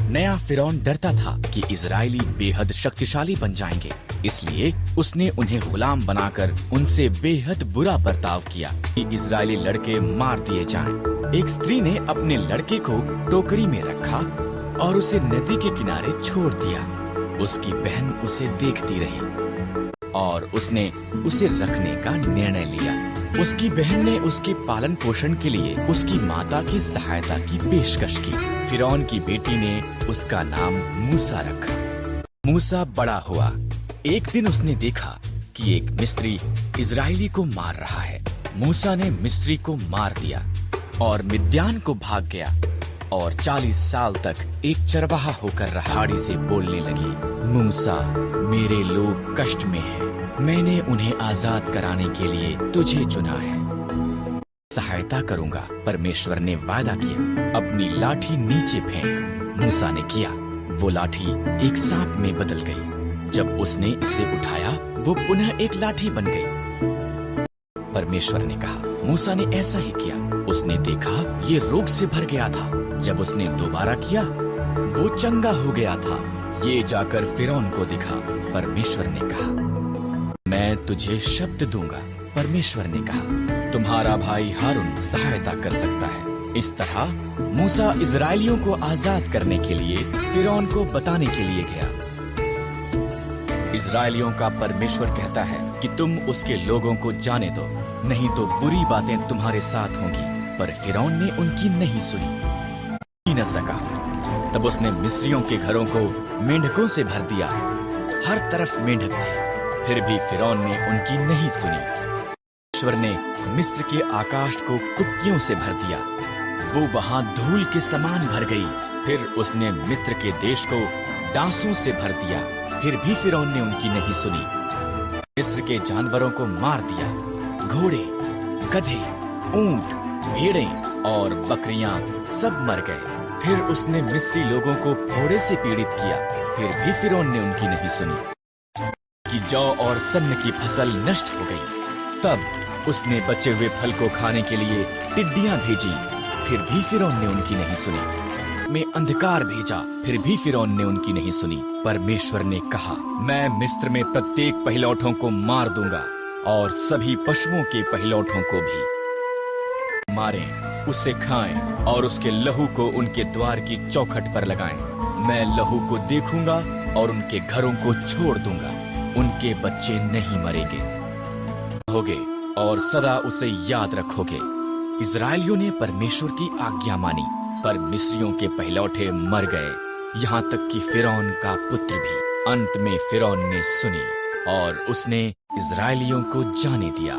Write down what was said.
नया फिरौन डरता था कि इजरायली बेहद शक्तिशाली बन जाएंगे, इसलिए उसने उन्हें गुलाम बनाकर उनसे बेहद बुरा बर्ताव किया कि इजरायली लड़के मार दिए जाएं। एक स्त्री ने अपने लड़के को टोकरी में रखा और उसे नदी के किनारे छोड़ दिया। उसकी बहन उसे देखती रही और उसने उसे रखने का निर्णय लिया। उसकी बहन ने उसके पालन पोषण के लिए उसकी माता की सहायता की पेशकश की। फिरौन की बेटी ने उसका नाम मूसा रखा। मूसा बड़ा हुआ। एक दिन उसने देखा कि एक मिस्री इजरायली को मार रहा है। मूसा ने मिस्री को मार दिया और मिद्यान को भाग गया और 40 साल तक एक चरवाहा होकर पहाड़ी से बोलने लगी, मूसा, मेरे लोग कष्ट में हैं। मैंने उन्हें आजाद कराने के लिए तुझे चुना है। सहायता करूंगा। परमेश्वर ने वादा किया। अपनी लाठी नीचे फेंक। मूसा ने किया। वो लाठी एक सांप में बदल गई। जब उसने इसे उठाया, वो पुनः एक लाठी बन गई। परमेश्वर ने कहा। मूसा ने ऐसा ही किया। उसने देखा ये रोग से भर गया था। जब उसने दोबारा किया, वो चंगा हो गया था। ये जाकर फिरौन को दिखा। परमेश्वर ने कहा, मैं तुझे शब्द दूंगा। परमेश्वर ने कहा, तुम्हारा भाई हारून सहायता कर सकता है। इस तरह मूसा इजरायलियों को आजाद करने के लिए फिरौन को बताने के लिए गया। इजरायलियों का परमेश्वर कहता है कि तुम उसके लोगों को जाने दो, नहीं तो बुरी बातें तुम्हारे साथ होंगी। पर फिरौन ने उनकी नहीं सुनी। न सका। तब उसने मिस्रियों के घरों को मेंढकों से भर दिया। हर तरफ मेंढक थे, फिर भी फिरौन ने उनकी नहीं सुनी। परमेश्वर ने मिस्र के आकाश को कुत्तियों से भर दिया। वो वहां धूल के समान भर गई। फिर उसने मिस्र के देश को डांसों से भर दिया। फिर भी फिरौन ने उनकी नहीं सुनी। मिस्र के जानवरों को मार दिया। घोड़े, गधे, ऊंट, भेड़ें और बकरियां सब मर गए। फिर उसने मिस्री लोगों को फोड़े से पीड़ित किया। फिर भी फिरौन ने उनकी नहीं सुनी। कि जौ और सन्न की फसल नष्ट हो गई। तब उसने बचे हुए फल को खाने के लिए टिड्डियां भेजी। फिर भी फिरौन ने उनकी नहीं सुनी। में अंधकार भेजा। फिर भी फिरौन ने उनकी नहीं सुनी। परमेश्वर ने कहा, मैं मिस्र में प्रत्येक पहिलौठों को मार दूंगा और सभी पशुओं के पहिलौठों को भी मारें, उसे खाएं और उसके लहू को उनके द्वार की चौखट पर लगाएं। मैं लहू को देखूंगा और उनके घरों को छोड़ दूंगा। उनके बच्चे नहीं मरेंगे होगे और सदा उसे याद रखोगे। इजरायलियों ने परमेश्वर की आज्ञा मानी, पर मिस्रियों के पहिलौठे मर गए, यहाँ तक कि फिरौन का पुत्र भी। अंत में फिरौन ने सुनी और उसने इजरायलियों को जाने दिया।